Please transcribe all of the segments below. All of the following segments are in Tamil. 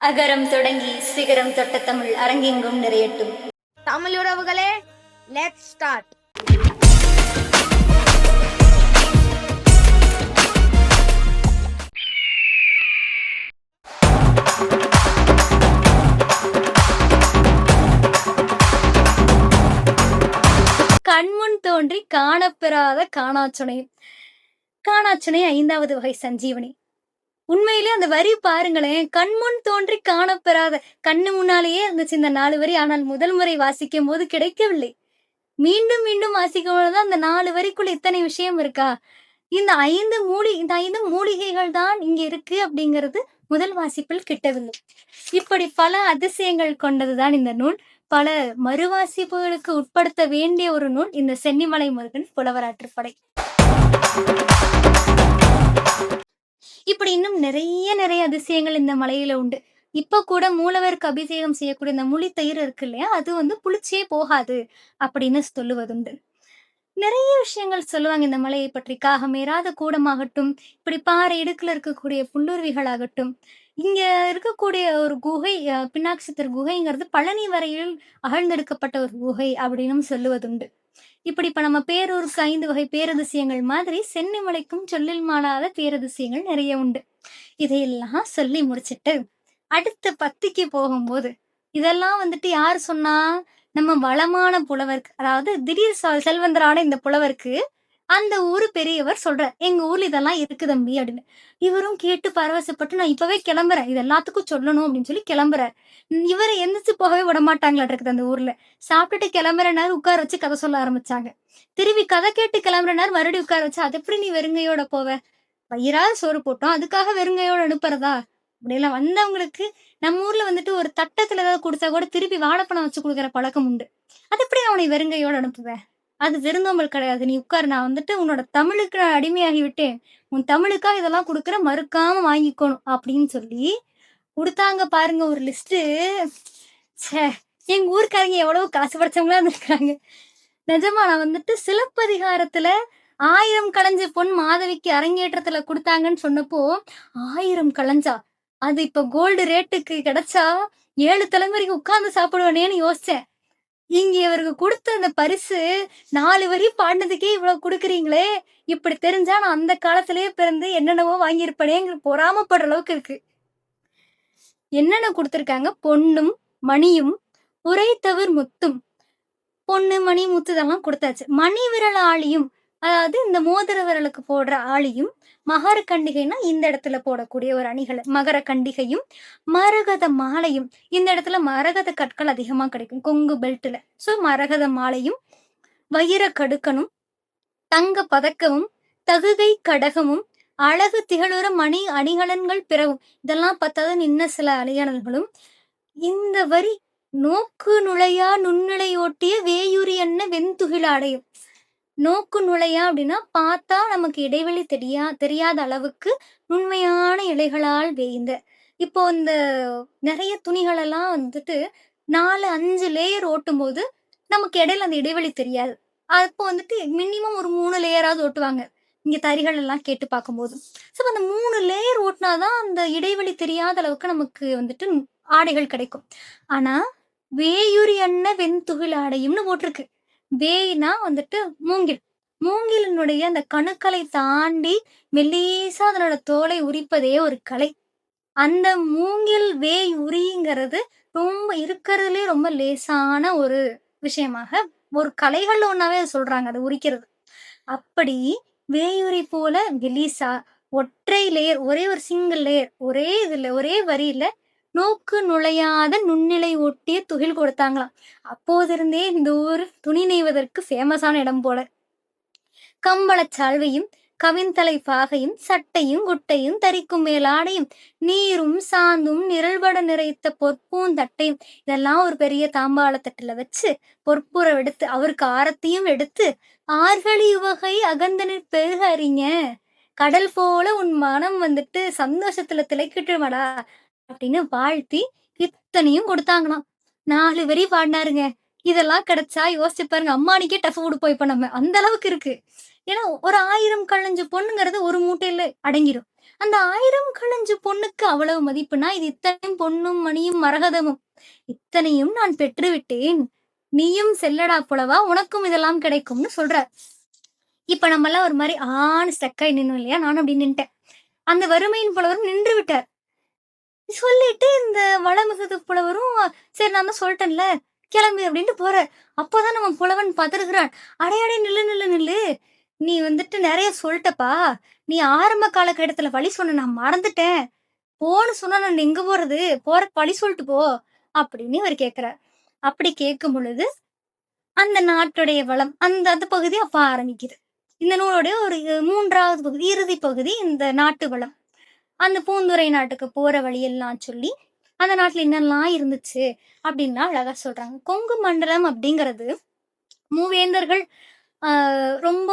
அகரம் தொடங்கி சிகரம் தொட்ட தமிழ் அரங்கெங்கும் நிறையட்டும். தமிழ் உறவுகளே, லெட்ஸ் ஸ்டார்ட். கண்முன் தோன்றி காணப்பெறாத காணாச்சுனை. காணாச்சுனை 5வது வகை சஞ்சீவனி. உண்மையிலே அந்த வரி பாருங்களேன், கண்முன் தோன்றி காணப்பெறாத. கண்ணு முன்னாலேயே இருந்துச்சு இந்த 4 வரி. ஆனால் முதல் முறை வாசிக்கும் போது கிடைக்கவில்லை. மீண்டும் மீண்டும் வாசிக்கும் பொழுதுதான் அந்த 4 வரிக்குள்ள இத்தனை விஷயம் இருக்கா, இந்த 5 மூலிகைகள் தான் இங்க இருக்கு அப்படிங்கிறது முதல் வாசிப்பில் கிட்டவில்லை. இப்படி பல அதிசயங்கள் கொண்டதுதான் இந்த நூல். பல மறுவாசிப்புகளுக்கு உட்படுத்த வேண்டிய ஒரு நூல் இந்த சென்னிமலை முருகன் புலவராற்றுப்படை. இப்படி இன்னும் நிறைய அதிசயங்கள் இந்த மலையில உண்டு. இப்ப கூட மூலவருக்கு அபிஷேகம் செய்யக்கூடிய இந்த முளித்தயிர் இருக்கு இல்லையா, அது புளிச்சே போகாது அப்படின்னு சொல்லுவதுண்டு. நிறைய விஷயங்கள் சொல்லுவாங்க இந்த மலையை பற்றி. காகமேறாத கூடமாகட்டும், இப்படி பாறை இடுக்குல இருக்கக்கூடிய புல்லுருவிகளாகட்டும், இங்க இருக்கக்கூடிய ஒரு குகை, பின்னாக்ஷித்தர் குகைங்கிறது பழனி வரையில் அகழ்ந்தெடுக்கப்பட்ட ஒரு குகை அப்படின்னு சொல்லுவதுண்டு. இப்படி இப்ப நம்ம பேரூருக்கு 5 வகை பேரதிசயங்கள் மாதிரி சென்னிமலைக்கும் சொல்லில் மாளாத பேரதிசயங்கள் நிறைய உண்டு. இதையெல்லாம் சொல்லி முடிச்சிட்டு அடுத்த பத்திக்கு போகும்போது, இதெல்லாம் யார் சொன்னா, நம்ம வளமான புலவருக்கு, அதாவது திடீர் செல்வந்தரான இந்த புலவருக்கு அந்த ஊரு பெரியவர் சொல்றார், எங்க ஊர்ல இதெல்லாம் இருக்கு தம்பி அப்படின்னு. இவரும் கேட்டு பரவசப்பட்டு, நான் இப்பவே கிளம்புறேன், இது எல்லாத்துக்கும் சொல்லணும் அப்படின்னு சொல்லி கிளம்புறார். இவரை எந்திரிச்சு போகவே விடமாட்டாங்களா இருக்குது அந்த ஊர்ல. சாப்பிட்டுட்டு கிளம்புறனாரு உட்கார வச்சு கதை சொல்ல ஆரம்பிச்சாங்க. திரும்பி கதை கேட்டு கிளம்புறனாரு மறுபடியும் உட்கார வச்சு, அது எப்படி நீ வெறுங்கையோட போவ, வயிறாத சோறு போட்டோம் அதுக்காக வெறுங்கையோட அனுப்புறதா அப்படியெல்லாம். வந்தவங்களுக்கு நம்ம ஊர்ல ஒரு தட்டத்துல ஏதாவது கொடுத்தா கூட திருப்பி வாழைப்பழம் வச்சு கொடுக்குற பழக்கம் உண்டு. அது எப்படி அவனை வெறுங்கையோட அனுப்புவேன், அது விருந்தோம்பல் கிடையாது, நீ உட்கார், நான் உன்னோட தமிழுக்கு நான் அடிமையாகி விட்டேன், உன் தமிழுக்காக இதெல்லாம் கொடுக்குற, மறுக்காம வாங்கிக்கணும் அப்படின்னு சொல்லி கொடுத்தாங்க பாருங்க ஒரு லிஸ்ட். எங்க ஊருக்காரங்க எவ்வளவு காசு படைச்சவங்களா இருந்திருக்காங்க. நிஜமா நான் சிலப்பதிகாரத்துல 1000 களஞ்ச பொன் மாதவிக்கு அரங்கேற்றத்துல கொடுத்தாங்கன்னு சொன்னப்போ, 1000 களஞ்சா, அது இப்ப கோல்டு ரேட்டுக்கு கிடைச்சா 7 தலைமுறைக்கு உட்கார்ந்து சாப்பிடுவேனேன்னு யோசிச்சேன். இங்க இவருக்கு கொடுத்த அந்த பரிசு 4 வரி பாடினதுக்கே இவ்வளவு கொடுக்குறீங்களே, இப்படி தெரிஞ்சா நான் அந்த காலத்திலேயே பிறந்து என்னென்னவோ வாங்கியிருப்பேனேங்கிற பொறாமப்படுற அளவுக்கு இருக்கு. என்னென்ன கொடுத்துருக்காங்க, பொன்னும் மணியும் உரைத்தவர் முத்தும். பொண்ணு மணி முத்து இதெல்லாம் கொடுத்தாச்சு. மணி விரல் ஆளியும், அதாவது இந்த மோதிர விரலுக்கு போடுற ஆளியும், மகர கண்டிகைன்னா இந்த இடத்துல போடக்கூடிய ஒரு அணிகளை, மகர கண்டிகையும், மரகத மாலையும், இந்த இடத்துல மரகத கற்கள் அதிகமா கிடைக்கும் கொங்கு பெல்ட்ல. சோ மரகத மாலையும், வைர கடுக்கனும், தங்க பதக்கமும், தகுகை கடகமும், அழகு திகழுற மணி அணிகலன்கள் பிறவும். இதெல்லாம் பார்த்தாதான் இன்னும் சில அணிகலன்களும். இந்த வரி நோக்கு நுழையா நுண்ணிலை ஓட்டிய வேயுரி என்ன வெண்துகிலாடையும். நோக்கு நுழையா அப்படின்னா பார்த்தா நமக்கு இடைவெளி தெரியாத அளவுக்கு நுண்மையான இலைகளால் வேய்ந்த. இப்போ இந்த நிறைய துணிகள் எல்லாம் 4-5 லேயர் ஓட்டும் போது நமக்கு இடையில அந்த இடைவெளி தெரியாது. அப்போ மினிமம் ஒரு 3 லேயராவது ஓட்டுவாங்க இங்க தறிகள் எல்லாம் கேட்டு பார்க்கும்போது. ஸோ அந்த 3 லேயர் ஓட்டினாதான் அந்த இடைவெளி தெரியாத அளவுக்கு நமக்கு ஆடைகள் கிடைக்கும். ஆனா வேயுரி என்ன வெண்துகில் ஆடையும்னு போட்டிருக்கு. வேய்னா மூங்கில். மூங்கிலினுடைய அந்த கணுக்களை தாண்டி மெல்லிசா அதனோட தோலை உரிப்பதே ஒரு கலை. அந்த மூங்கில் வேய் உரிங்கிறது ரொம்ப இருக்கிறதுலே ரொம்ப லேசான ஒரு விஷயமாக, ஒரு கலைகள்ல ஒன்னாவே சொல்றாங்க அதை உரிக்கிறது. அப்படி வேயுரி போல மெலிசா ஒற்றை லேயர், ஒரே ஒரு சிங்கிள் லேயர், ஒரே வரியில நோக்கு நுழையாத நுண்ணிலை ஒட்டிய துகில் கொடுத்தாங்களாம். அப்போதிருந்தே இந்த ஊர் துணி நெய்வதற்கு ஃபேமஸான இடம் போல. கம்பளச் சால்வையும், கவின்தலை பாகையும், சட்டையும் குட்டையும், தரிக்கும் மேலாடையும், நீரும் சாந்தும் நிரல்பட நிறைத்த பொற்பூந்தட்டையும், இதெல்லாம் ஒரு பெரிய தாம்பாள தட்டுல வச்சு பொற்புற எடுத்து அவருக்கு ஆரத்தியும் எடுத்து, ஆர்களி உவகை அகந்தனில் பெருக அறிஞ, கடல் போல உன் மனம் சந்தோஷத்துல திளைக்கிட்டுமடா அப்படின்னு வாழ்த்தி இத்தனையும் கொடுத்தாங்களாம். 4 வரி பாடினாருங்க. இதெல்லாம் கிடைச்சா யோசிச்சு பாருங்க, அம்மானிக்கே டஃப் கொடுப்போம் இப்ப நம்ம, அந்த அளவுக்கு இருக்கு. ஏன்னா ஒரு 1000 களஞ்ச பொண்ணுங்கிறது ஒரு மூட்டையில அடங்கிடும். அந்த 1000 களஞ்சு பொண்ணுக்கு அவ்வளவு மதிப்புனா, இது இத்தனையும் பொன்னும், மணியும், மரகதமும். இத்தனையும் நான் பெற்றுவிட்டேன். நீயும் செல்லடா புலவா! உனக்கும் இதெல்லாம் கிடைக்கும்னு சொல்றார். இப்ப நம்மலாம் ஒரு மாரி ஆன்னு ஸ்டக் ஆயி நின்னோம் இல்லையா? நானும் அப்படி நின்ட்டேன். அந்த வறுமையின் புலவரும் நின்று விட்டார். சொல்லிட்டு இந்த வளமிகுது புலவரும், "சரி நான் தான் சொல்ட்டேன்ல, கிளம்பு" அப்படின்ட்டு போறார். அப்பதான் நம்ம புலவன் பதறுகிறான். "அடே அடே நில்லு நில்லு நில்லு. நீ வந்துட்டு நெறைய சொல்ட்டப்பா. நீ ஆரம்ப காலகட்டத்துல வழி சொன்ன நான் மறந்துட்டேன். போன்னு சொன்னா நான் எங்க போறது? போறதுக்கு வழி சொல்ட்டு போ" அப்படின்னு இவரு கேட்கிறார். அப்படி கேட்கும் பொழுது, அந்த நாட்டுடைய வளம் அந்த அந்த பகுதி அப்ப ஆரம்பிக்குது. இந்த நூலுடைய ஒரு 3வது பகுதி, இறுதி பகுதி இந்த நாட்டு வளம். அந்த பூந்துரை நாட்டுக்கு போற வழியெல்லாம் சொல்லி, அந்த நாட்டுல என்னெல்லாம் இருந்துச்சு அப்படின்லாம் அழகா சொல்றாங்க. கொங்கு மண்டலம் அப்படிங்கிறது மூவேந்தர்கள் ஆ ரொம்ப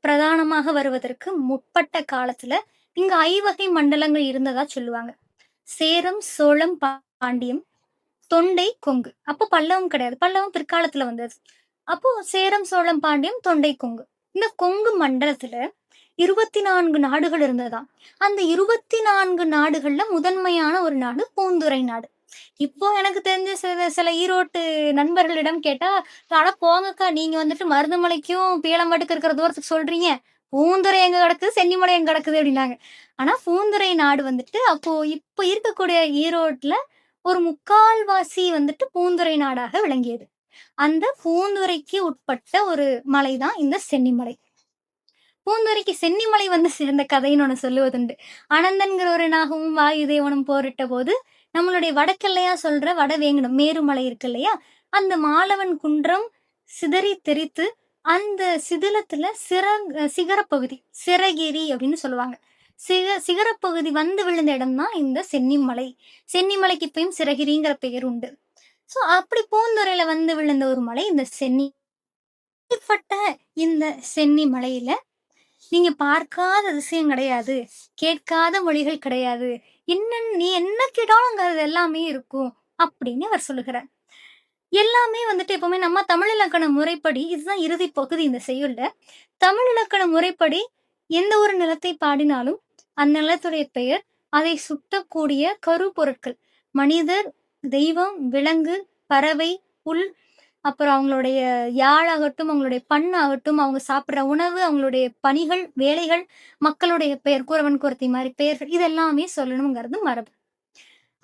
பிரதானமாக வருவதற்கு முற்பட்ட காலத்துல, இங்க ஐவகை மண்டலங்கள் இருந்ததா சொல்லுவாங்க. சேரம், சோழம், பாண்டியம், தொண்டை, கொங்கு. அப்போ பல்லவம் கிடையாது. பல்லவம் பிற்காலத்துல வந்தது. அப்போ சேரம், சோழம், பாண்டியம், தொண்டை, கொங்கு. இந்த கொங்கு மண்டலத்துல 24 நாடுகள் இருந்ததாம். அந்த 24 நாடுகள்ல முதன்மையான ஒரு நாடு பூந்துரை நாடு. இப்போ எனக்கு தெரிஞ்ச சில சில ஈரோட்டு நண்பர்களிடம் கேட்டா, "அட போங்கக்கா, நீங்க வந்துட்டு மருதமலைக்கும், பீளமேட்டுக்கும் இருக்கிற தூரத்துக்கு சொல்றீங்க. பூந்துரை எங்க கிடக்குது, சென்னிமலை எங்க கிடக்குது" அப்படின்னாங்க. ஆனா பூந்துரை நாடு வந்துட்டு அப்போ இப்ப இருக்கக்கூடிய ஈரோட்ல ஒரு 3/4வாசி வந்துட்டு பூந்துரை நாடாக விளங்கியது. அந்த பூந்துரைக்கு உட்பட்ட ஒரு மலை தான் இந்த சென்னிமலை. பூந்துரைக்கு சென்னிமலை வந்து சேர்ந்த கதைன்னு ஒண்ணு சொல்லுவதுண்டு. அனந்தன்கிற ஒரு நாகமும் வாயுதேவனும் போரிட்ட போது, நம்மளுடைய வடக்கெல்லையா சொல்ற வடவேங்கடம் மேருமலை இருக்கு இல்லையா? அந்த மாலவன் குன்றம் சிதறி தெறித்து, அந்த சிதிலத்துல சிகரப்பகுதி, சிரகிரி அப்படின்னு சொல்லுவாங்க. சிகரப்பகுதி வந்து விழுந்த இடம் தான் இந்த சென்னிமலை. சென்னிமலைக்கு இப்பயும் சிரகிரிங்கிற பெயர் உண்டு. ஸோ அப்படி பூந்துறையில வந்து விழுந்த ஒரு மலை இந்த சென்னி. இப்படிப்பட்ட இந்த சென்னி மலையில நீங்க பார்க்காத அதிசயம் கிடையாது. கேட்காத மொழிகள் கிடையாது. நீ என்ன கேட்டாலும் அங்க அது எல்லாமே இருக்கும். அப்படின்னு அவர் சொல்லுகிறார். எல்லாமே வந்துட்டு எப்பவுமே நம்ம தமிழ் இலக்கண முறைப்படி இதுதான் இறுதி பகுதி இந்த செய்யுள்ல. தமிழ் இலக்கண முறைப்படி எந்த ஒரு நிலத்தை பாடினாலும், அந்த நிலத்துடைய பெயர், அதை சுட்டக்கூடிய கருப்பொருட்கள். மனிதர், தெய்வம், விலங்கு, பறவை, புல், அப்புறம் அவங்களுடைய யாழாகட்டும், அவங்களுடைய பண்ணாகட்டும், அவங்க சாப்பிடுற உணவு, அவங்களுடைய பணிகள், வேலைகள், மக்களுடைய பெயர், குறவன், குறத்தி மாரி பெயர்கள், இது எல்லாமே சொல்லணுங்கிறது மரபு.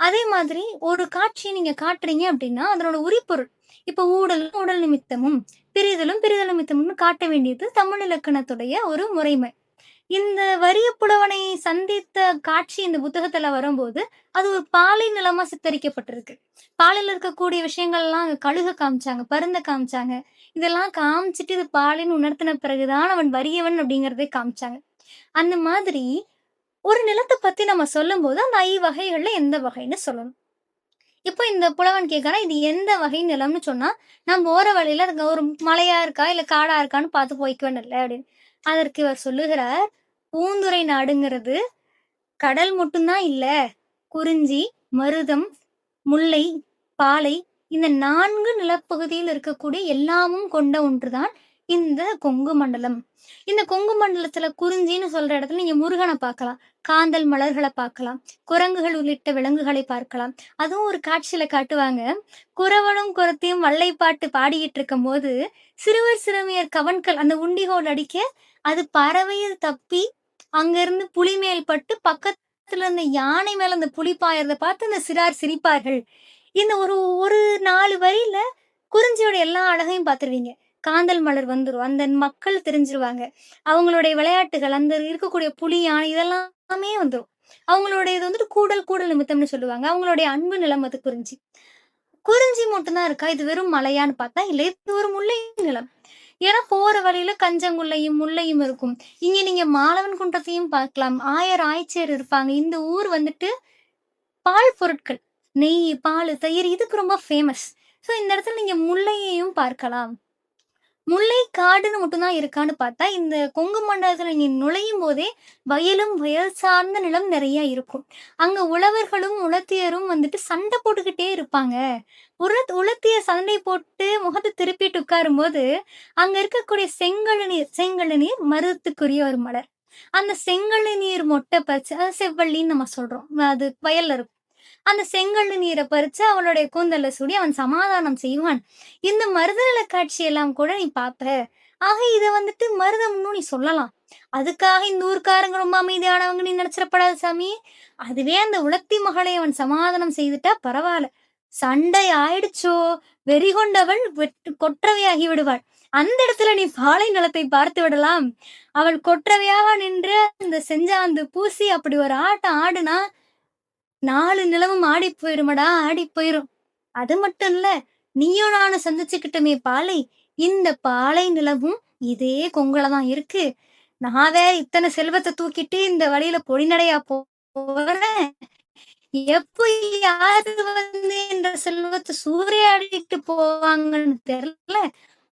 அதே மாதிரி ஒரு காட்சிய நீங்க காட்டுறீங்க அப்படின்னா, அதனோட உரிப்பொருள். இப்ப ஊடலும், உடல் நிமித்தமும், பிரிதலும், பிரிதல் நிமித்தமும்னு காட்ட வேண்டியது தமிழ் இலக்கணத்துடைய ஒரு முறைமை. இந்த வறிய புலவனை சந்தித்த காட்சி இந்த புத்தகத்துல வரும்போது, அது ஒரு பாலை நிலமா சித்தரிக்கப்பட்டிருக்கு. பாலைல இருக்கக்கூடிய விஷயங்கள்லாம் அங்க கழுக காமிச்சாங்க, பருந்த காமிச்சாங்க. இதெல்லாம் காமிச்சுட்டு இது பாலைன்னு உணர்த்தின பிறகு தான் அவன் வறியவன் அப்படிங்கிறதே காமிச்சாங்க. அந்த மாதிரி ஒரு நிலத்த பத்தி நம்ம சொல்லும்போது, அந்த ஐவகைகள்ல எந்த வகைன்னு சொல்லணும். இப்போ இந்த புலவன் கேட்கறான், இது எந்த வகை நிலம்னு சொன்னா, நான் போற வழியில அதுக்கு ஒரு மலையா இருக்கா, இல்ல காடா இருக்கான்னு பார்த்து போய்க்க வேண்டியதில்ல அப்படின்னு. அதற்கு இவர் சொல்லுகிறார், பூந்துரை நாடுங்கிறது கடல் மட்டும் தான் இல்ல. குறிஞ்சி, மருதம், முல்லை, பாலை இந்த 4 நிலப்பகுதியில் இருக்கக்கூடிய எல்லாமும் கொண்ட ஒன்றுதான் இந்த கொங்கு மண்டலம். இந்த கொங்கு மண்டலத்துல குறிஞ்சின்னு சொல்ற இடத்துல நீங்க முருகன பார்க்கலாம். காந்தல் மலர்கள பார்க்கலாம். குரங்குகள் உள்ளிட்ட விலங்குகளை பார்க்கலாம். அதுவும் ஒரு காட்சியில காட்டுவாங்க. குறவனும் குறத்தியும் வள்ளைப்பாட்டு பாடிக்கிட்டு இருக்கும்போது, சிறுவர் சிறுமியர் கவன்கள் அந்த உண்டிகோல் அடிக்க, அது பறவையில் தப்பி அங்கருந்து புலி மேல் பட்டு பக்கத்துல இருந்த யானை மேல அந்த புலி பாயறத பார்த்து அந்த சிறார் சிரிப்பார்கள். இந்த ஒரு ஒரு 4 வரியில குறிஞ்சியோட எல்லா அழகையும் பார்த்துருவீங்க. காந்தல் மலர் வந்துரும். அந்த மக்கள் தெரிஞ்சுருவாங்க. அவங்களுடைய விளையாட்டுகள், அந்த இருக்கக்கூடிய புலி, யானை இதெல்லாமே வந்துரும். அவங்களுடைய இது வந்துட்டு கூடல் கூடல் நிமித்தம்னு சொல்லுவாங்க. அவங்களுடைய அன்பு நிலம் அது குறிஞ்சி. குறிஞ்சி மட்டும் தான் இருக்கா? இது வெறும் மலையான்னு பார்த்தா, இல்ல இது ஒரு முல்லை நிலம். ஏன்னா போற வழியில கஞ்சங்குள்ளையும், முல்லையும் இருக்கும். இங்க நீங்க மாலவன் குன்றத்தையும் பார்க்கலாம். ஆயர், ஆய்ச்சியர் இருப்பாங்க. இந்த ஊர் வந்துட்டு பால் பொருட்கள். நெய், பாலு, தயிர் இதுக்கு ரொம்ப ஃபேமஸ். ஸோ இந்த இடத்துல நீங்க முல்லையையும் பார்க்கலாம். முல்லை காடுன்னு மட்டும் தான் இருக்கான்னு பார்த்தா, இந்த கொங்கு மண்டலத்துல நீ நுழையும்போதே வயலும், வயல் சார்ந்த நிலம் நெறைய இருக்கும். அங்க உழவர்களும், உழத்தியரும் வந்துட்டு சண்டை போட்டுக்கிட்டே இருப்பாங்க. உழத்தியர் சண்டை போட்டு முகத்த திருப்பிட்டு உட்காரும்போது, அங்க இருக்கக்கூடிய செங்கழுநீர் செங்கழுநீர் மருதத்துக்குரிய ஒரு மலர். அந்த செங்கழு நீர் மொட்டை பறிச்சு அது செவ்வள்ளின்னு நம்ம சொல்றோம். அது வயல்ல இருக்கும். அந்த செங்கழு நீரை பறிச்சு அவளுடைய கூந்தல்ல சூடி அவன் சமாதானம் செய்வான். இந்த மருதநில காட்சி எல்லாம் கூட நீ பார்ப்ப. ஆக இத வந்துட்டு மருதம்ன்னு நீ சொல்லலாம். அதுக்காக இந்த ஊர்க்காரங்க ரொம்ப அமைதியானவங்க நீ நினைச்சிடப்படாத சாமி. அதுவே அந்த உலத்தி மகளை அவன் சமாதானம் செய்துட்டா பரவாயில்ல. சண்டை ஆயிடுச்சோ, வெறி கொண்டவள் கொற்றவையாகி விடுவாள். அந்த இடத்துல நீ பாலை நிலத்தை பார்த்து விடலாம். அவள் கொற்றவையாக நின்று அந்த செஞ்சாந்து பூசி அப்படி ஒரு ஆட்டம் ஆடுனா 4 நிலவும் ஆடி போயிருமடா, ஆடி போயிரும். அது மட்டும் இல்ல, நீயும் நானும் சந்திச்சுக்கிட்டோமே பாலை, இந்த பாலை நிலவும் இதே கொங்குல தான் இருக்கு. நான் வேற இத்தனை செல்வத்த தூக்கிட்டு இந்த வழியில பொழிநடையா போறேன். எப்போ யாரு வந்து இந்த செல்வத்த சூறையாடிட்டு போவாங்கன்னு தெரியல.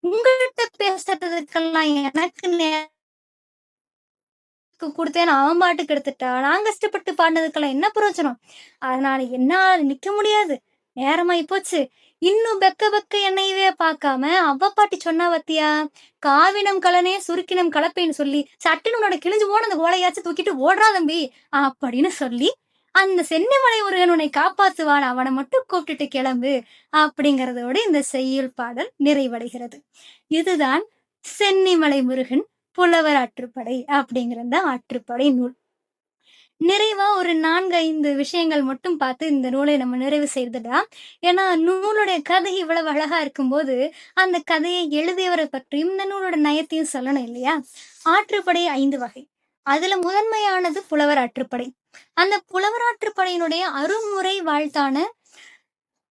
உங்ககிட்ட பேசுறதுக்கெல்லாம் எனக்கு குடுத்தேன் அவன் பாட்டுக்கு எடுத்துட்டான். நான் கஷ்டப்பட்டு பாடுனதுக்கெல்லாம் என்ன பிரயோஜனம்? அதனால என்னால நிக்க முடியாது. நேரமாயி போச்சு. இன்னும் பெக்க பெக்க என்னையவே பார்க்காம அவ பாட்டி சொன்னா பாத்தியா? "காவினம் கலனே சுருக்கினம் கலப்பேன்னு" சொல்லி, சட்டுன்னு உன்னோட கிழிஞ்சு போன அந்த ஓலையாச்சும் தூக்கிட்டு ஓடுறா தம்பி! அப்படின்னு சொல்லி, அந்த சென்னிமலை முருகன் உன்னை காப்பாத்துவான். அவன மட்டும் கூப்பிட்டுட்டு கிளம்பு. அப்படிங்கிறதோட இந்த செய்யுள் பாடல் நிறைவடைகிறது. இதுதான் சென்னிமலை முருகன் புலவர் ஆற்றுப்படை அப்படிங்கிற அந்த ஆற்றுப்படை நூல். நிறைவா ஒரு 4, 5 விஷயங்கள் மட்டும் பார்த்து இந்த நூலை நம்ம நிறைவு செய்துடலாம். ஏன்னா நூலுடைய கதை இவ்வளவு அழகா இருக்கும்போது, அந்த கதையை எழுதியவரை பற்றியும் இந்த நூலோட நயத்தையும் சொல்லணும் இல்லையா? ஆற்றுப்படை 5 வகை. அதுல முதன்மையானது புலவர் ஆற்றுப்படை. அந்த புலவர் ஆற்றுப்படையினுடைய அருமுறை வாழ்த்தான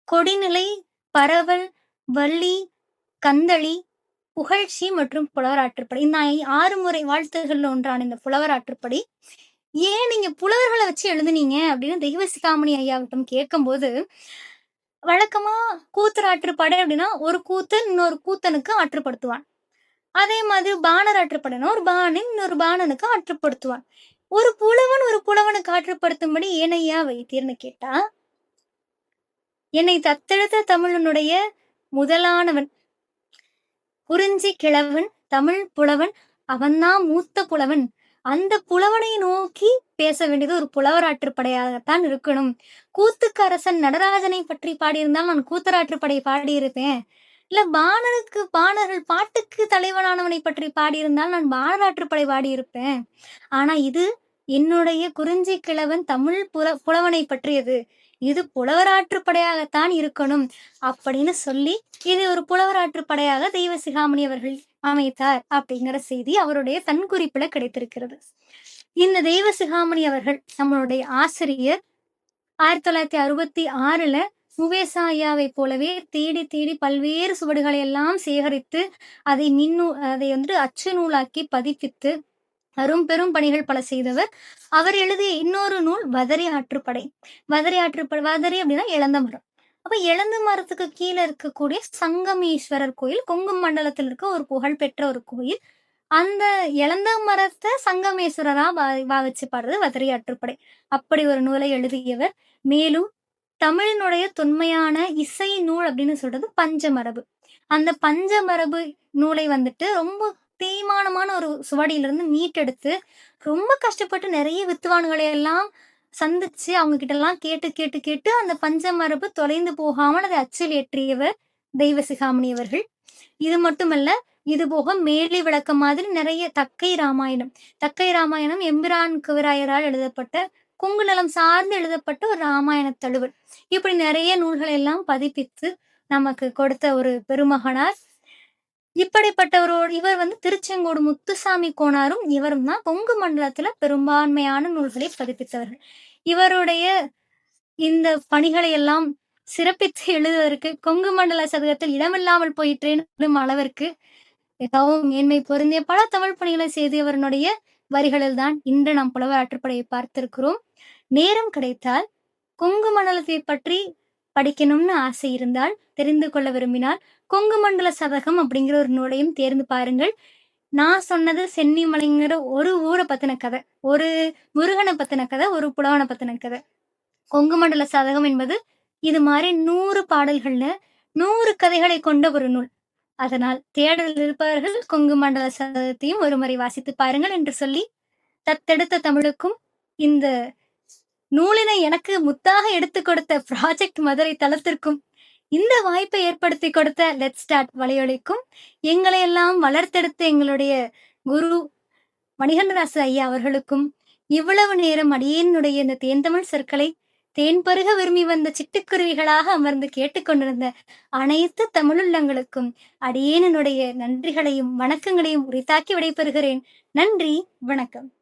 கொடிநிலை, பரவல், வள்ளி, கந்தளி, புகழ்ச்சி மற்றும் புலவர் ஆற்றுப்படை. இந்த 6 முறை வாழ்த்துகள்ல ஒன்றான இந்த புலவர் ஆற்றுப்படை, ஏன் நீங்க புலவர்கள வச்சு எழுதுனீங்க? அப்படின்னு தெய்வசிகாமணி ஐயாவிடம் கேட்கும்போது, வழக்கமா கூத்தர் ஆற்றுப்படை அப்படின்னா, ஒரு கூத்தன் இன்னொரு கூத்தனுக்கு ஆற்றுப்படுத்துவான். அதே மாதிரி பாணர் ஆற்றுப்படைன்னா, ஒரு பாணன் இன்னொரு பாணனுக்கு ஆற்றுப்படுத்துவான். ஒரு புலவன் ஒரு புலவனுக்கு ஆற்றுப்படுத்தும்படி ஏன் ஐயா வைத்தீர்ன்னு கேட்டா, என்னை தத்தெடுத்த தமிழனுடைய முதலானவன் குறிஞ்சி கிழவன், தமிழ் புலவன், அவன்தான் மூத்த புலவன். அந்த புலவனை நோக்கி பேச வேண்டியது ஒரு புலவராற்றுப்படையாகத்தான் இருக்கணும். கூத்துக்கரசன் நடராஜனை பற்றி பாடியிருந்தால் நான் கூத்தராற்றுப்படை பாடியிருப்பேன். இல்ல பாணர்கள் பாட்டுக்கு தலைவனானவனை பற்றி பாடியிருந்தால் நான் பாணராற்றுப்படை பாடியிருப்பேன். ஆனா இது என்னுடைய குறிஞ்சி கிழவன் தமிழ் புலவனை பற்றியது. இது புலவராற்றுப்படையாகத்தான் இருக்கணும் அப்படின்னு சொல்லி இது ஒரு புலவராற்றுப்படையாக தெய்வ சிகாமணி அவர்கள் அமைத்தார் அப்படிங்கிற செய்தி அவருடைய தன் குறிப்புல கிடைத்திருக்கிறது. இந்த தெய்வ சிகாமணி அவர்கள் நம்மளுடைய ஆசிரியர் 1966ல சுவேசா ஐயாவை போலவே தேடி தேடி பல்வேறு சுவடுகளை எல்லாம் சேகரித்து அதை வந்து அச்சு நூலாக்கி பதிப்பித்து அரும்பெரும் பணிகள் பல செய்தவர். அவர் எழுதிய இன்னொரு நூல் வதரி ஆற்றுப்படை. வதரி அப்படின்னா இழந்த மரம். அப்ப இழந்த மரத்துக்கு கீழே இருக்கக்கூடிய சங்கமேஸ்வரர் கோயில் கொங்கு மண்டலத்தில் இருக்க ஒரு புகழ்பெற்ற ஒரு கோயில். அந்த இழந்த மரத்தை சங்கமேஸ்வரரா பாவிச்சு பாடுறது வதரி ஆற்றுப்படை. அப்படி ஒரு நூலை எழுதியவர். மேலும் தமிழினுடைய தொன்மையான இசை நூல் அப்படின்னு சொல்றது பஞ்சமரபு. அந்த பஞ்சமரபு நூலை வந்துட்டு ரொம்ப தேய்மானமான ஒரு சுவடியிலிருந்து மீட்டெடுத்து ரொம்ப கஷ்டப்பட்டு நிறைய வித்துவான்களை எல்லாம் சந்திச்சு அவங்க கிட்ட எல்லாம் கேட்டு கேட்டு கேட்டு அந்த பஞ்சமரபு தொலைந்து போகாமல் அதை அச்சில் ஏற்றியவர் தெய்வ சிகாமணி அவர்கள். இது மட்டுமல்ல, இது போக மேலி விளக்கம் மாதிரி நிறைய தக்கை ராமாயணம் எம்பிரான் கவிராயரால் எழுதப்பட்ட கொங்கு நிலம் சார்ந்து எழுதப்பட்ட ஒரு ராமாயண தழுவல். இப்படி நிறைய நூல்களை எல்லாம் பதிப்பித்து நமக்கு கொடுத்த ஒரு பெருமகனார். இவர் வந்து திருச்செங்கோடு முத்துசாமி கோனாரும் இவரும் தான் கொங்கு மண்டலத்துல பெரும்பான்மையான நூல்களை பதிப்பித்தவர்கள். இவருடைய இந்த பணிகளை எல்லாம் சிறப்பித்து எழுதுவதற்கு கொங்கு மண்டல சதகத்தில் இடமில்லாமல் போயிற்றேன் அளவிற்கு மிகவும் மேன்மை பொருந்திய பல தமிழ் பணிகளை செய்தவருடைய வரிகளில் தான் இன்று நாம் புலவர் ஆற்றுப்படையை பார்த்திருக்கிறோம். நேரம் கிடைத்தால் கொங்கு மண்டலத்தை பற்றி படிக்கணும்னு ஆசை இருந்தால், தெரிந்து கொள்ள விரும்பினால் கொங்கு மண்டல சதகம் அப்படிங்கிற ஒரு நூலையும் தேர்ந்து பாருங்கள். நான் சொன்னது சென்னிமலைங்கிற ஒரு ஊரை பத்தின கதை, ஒரு முருகனை பத்தின கதை, ஒரு புலவனை பத்தின கதை. கொங்கு மண்டல சதகம் என்பது இது மாதிரி 100 பாடல்கள்ல 100 கதைகளை கொண்ட ஒரு நூல். அதனால் தேடல் இருப்பவர்கள் கொங்கு மண்டல சதகத்தையும் ஒருமுறை வாசித்து பாருங்கள் என்று சொல்லி தத்தெடுத்த தமிழுக்கும் இந்த நூலினை எனக்கு முத்தாக எடுத்துக் கொடுத்த ப்ராஜெக்ட் மதுரை தளத்திற்கும் இந்த வாய்ப்பை ஏற்படுத்தி கொடுத்த லெட்ஸ் ஸ்டார்ட் வலையொலிக்கும் எங்களை எல்லாம் வளர்த்தெடுத்த எங்களுடைய குரு மணிகண்டராசு ஐயா அவர்களுக்கும் இவ்வளவு நேரம் அடியேனுடைய இந்த தேன்தமிழ் சொற்களை தேன் பருக விரும்பி வந்த சிட்டுக்குருவிகளாக அமர்ந்து கேட்டுக்கொண்டிருந்த அனைத்து தமிழுள்ளங்களுக்கும் அடியேனுடைய நன்றிகளையும் வணக்கங்களையும் உரித்தாக்கி விடைபெறுகிறேன். நன்றி, வணக்கம்.